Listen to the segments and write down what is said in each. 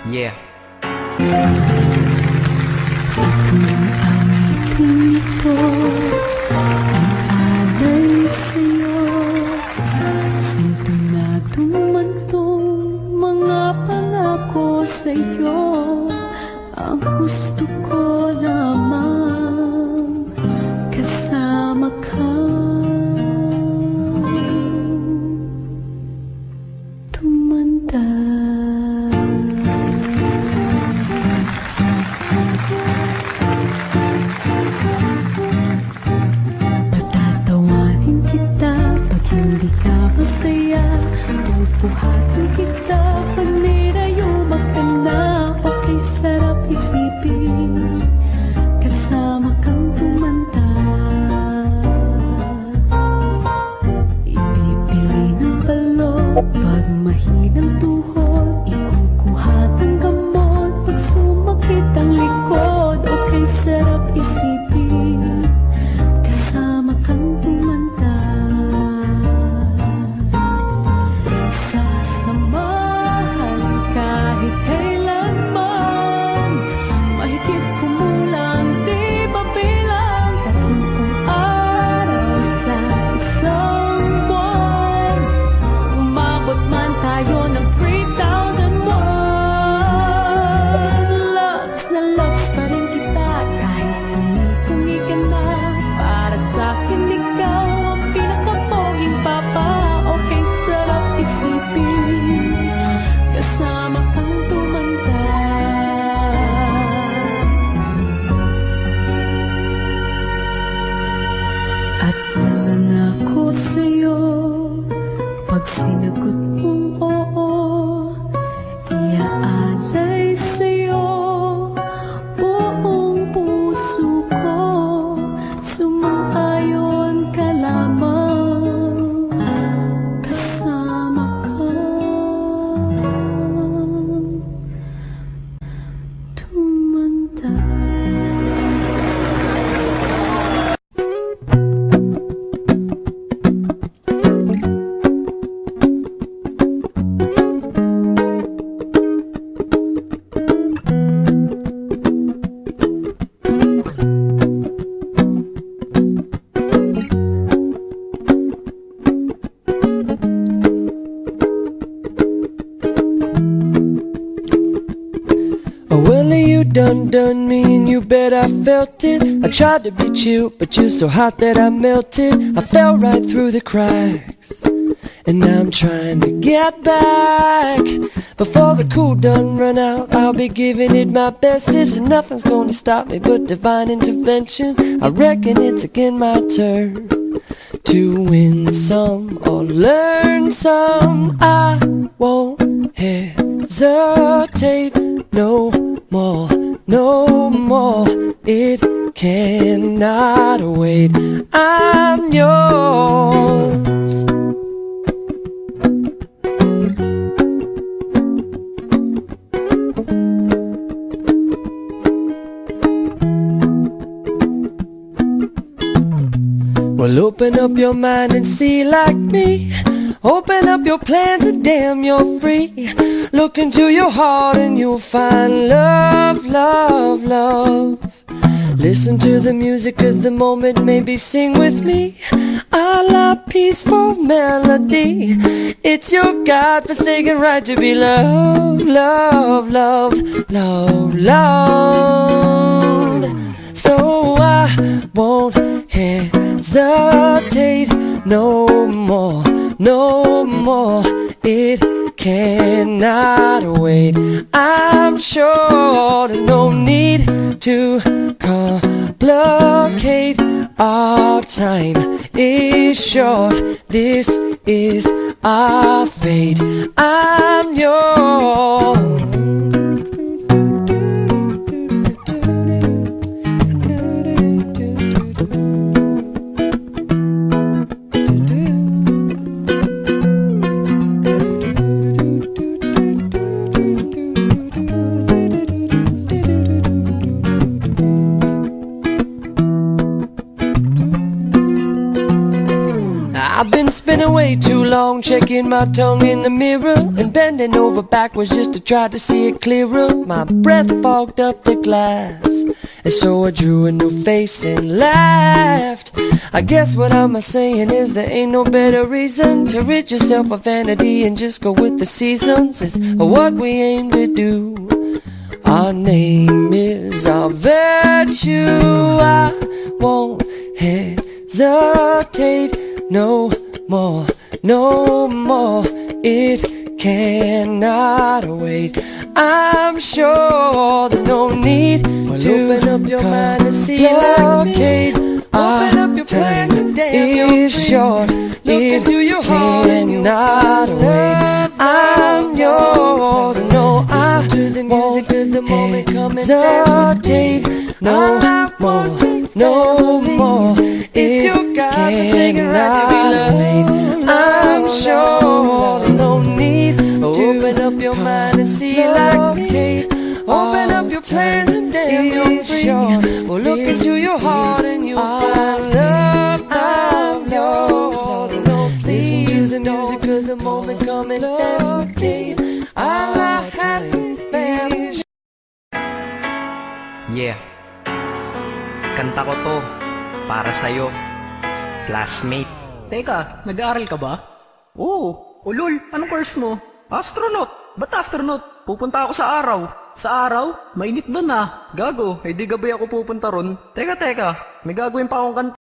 Yeah. Itong awiting ito ay alay sa'yo. Sintonadong man tong mga pangako sa'yo. Ang gusto ko lamang kasama ka. Tumanda. Patatawanin kita pag hindi ka masaya. Pupuhatin kita pag nirayuma ka na. Okay, sarap isipin kasama kang tumanda. Ipipili ng balon pag mahinang tuhod. Ikukuha ng gamot pag sumakit ang likod. Okay, sarap isipin kasama kang tumanda. Sasamahan kahit kailanman. Mahigit kumulang di mabilang 30 araw sa isang buwan. Umabot man tayo ng 3,001. Loves na loves pa rin kita kahit pungi-pungi ka na. Para sa'kin ikaw ang pinakapoging papa. Okay, sarap isipin kasama kang tumanda. At nangangako sa'yo pag sinagot mong oo, iaalay sa'yo buong puso ko. Sumang-ayon ka lamang kasama ka. Tumanda. Well, you done me and you bet I felt it. I tried to be chill, but you're so hot that I melted. I fell right through the cracks, and now I'm trying to get back. Before the cool done run out, I'll be giving it my bestest, and nothing's gonna stop me but divine intervention. I reckon it's again my turn to win some or learn some. I won't hesitate no more, no more. It cannot wait. I'm yours. Well, open up your mind and see like me. Open up your plans and damn, you're free. Look into your heart and you'll find love, love, love. Listen to the music of the moment, maybe sing with me. A la peaceful melody. It's your God-forsaken right to be loved, loved, loved, loved, loved. So I won't hesitate no more, no more. It cannot wait. I'm sure there's no need to complicate. Our time is short. This is our fate. I'm yours. I've been spinning way too long long, checking my tongue in the mirror and bending over backwards just to try to see it clearer. My breath fogged up the glass, and so I drew a new face and laughed. I guess what I'm saying is there ain't no better reason to rid yourself of vanity and just go with the seasons. It's what we aim to do. Our name is our virtue. I won't hesitate no more, no more. It cannot wait. I'm sure there's no need to open up your mind and see blockade. Open up your plan today. It's short. It cannot wait. I'm yours. No, I won't hesitate no more, no more. It's your God forsaken right to be loved. I'm sure no need to open up your mind and see like me. Open up your plans and damn you're free. Well, look into your heart and you'll find love. I'm yours. No, listen to the music of the moment. Come and dance with me. I like happy families. Yeah. Kanta ko to para sa'yo, classmate. Teka, nag-aaral ka ba? Oo. Ulol, anong course mo? Astronaut. Ba't astronaut? Pupunta ako sa araw. Sa araw? Mainit doon ah. Gago, eh di gabi ako pupunta ron. Teka, may gagawin pa akong kanta.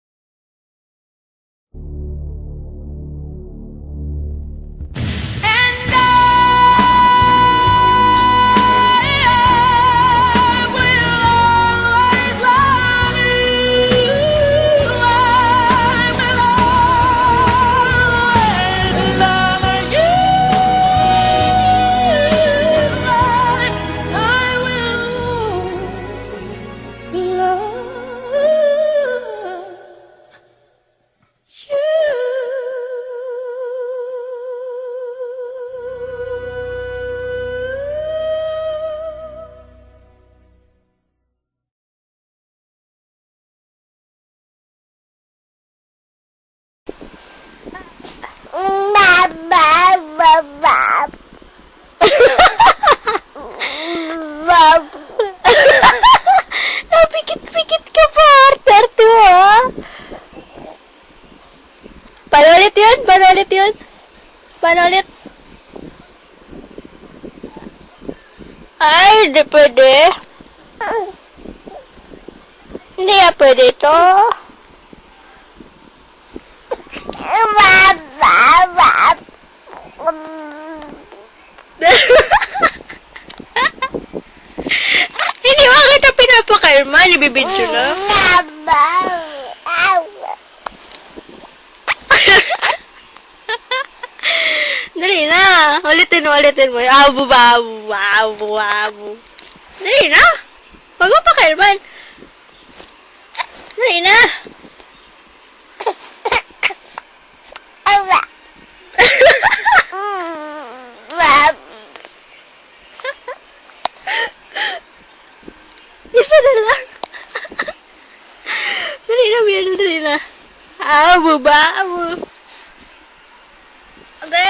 Napikit-pikit ka pa, Arthur, ha? Paano ulit yun? Ay, hindi pwede. Hindi nga pwede ito. Hindi mo kita pinapakalma, nabibidyo na. Dali na, ulitin mo. Abu. Dali na, wag mo pakalman. Dali na. Isa na lang. Dali na. Abu.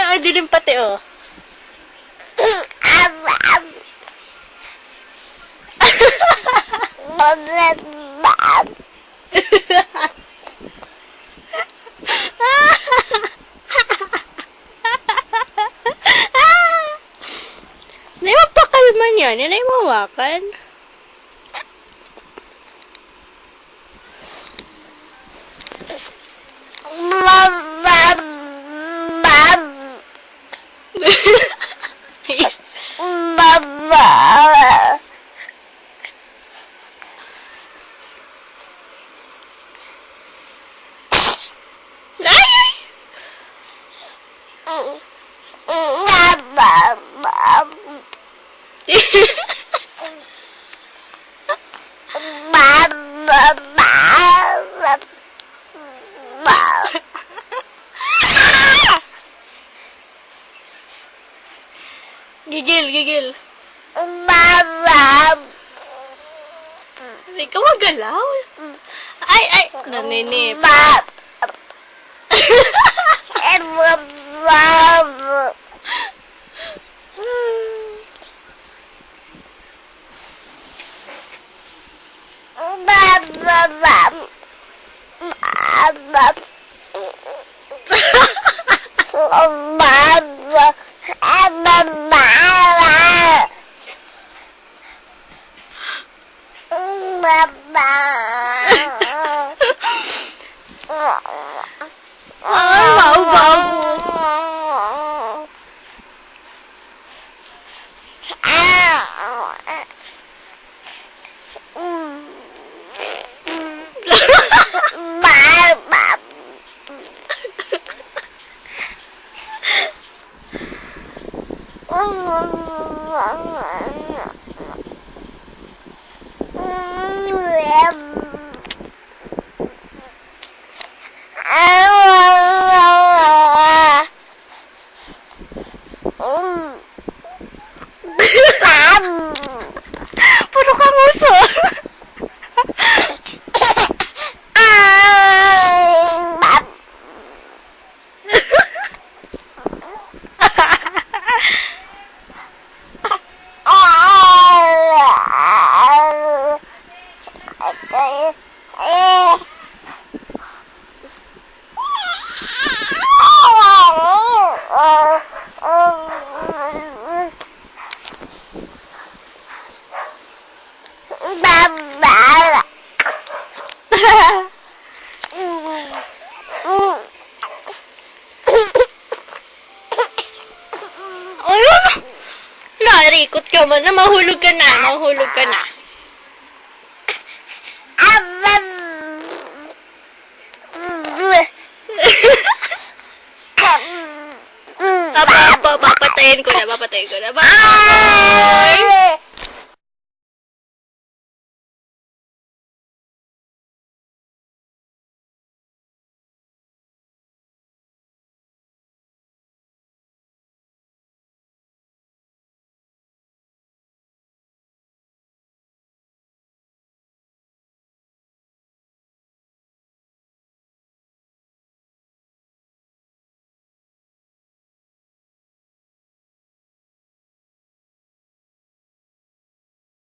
Ay, dilim pati, oh. Hindi mo pakalman yan. Yan ay mawakan. Gigil. Hindi ka magalaw. Ay, naninip. Puro kang uso. Narikot ka man na, mahulog ka na, mahulog ka na. Papatayin ko na, papatayin ko na. Bye!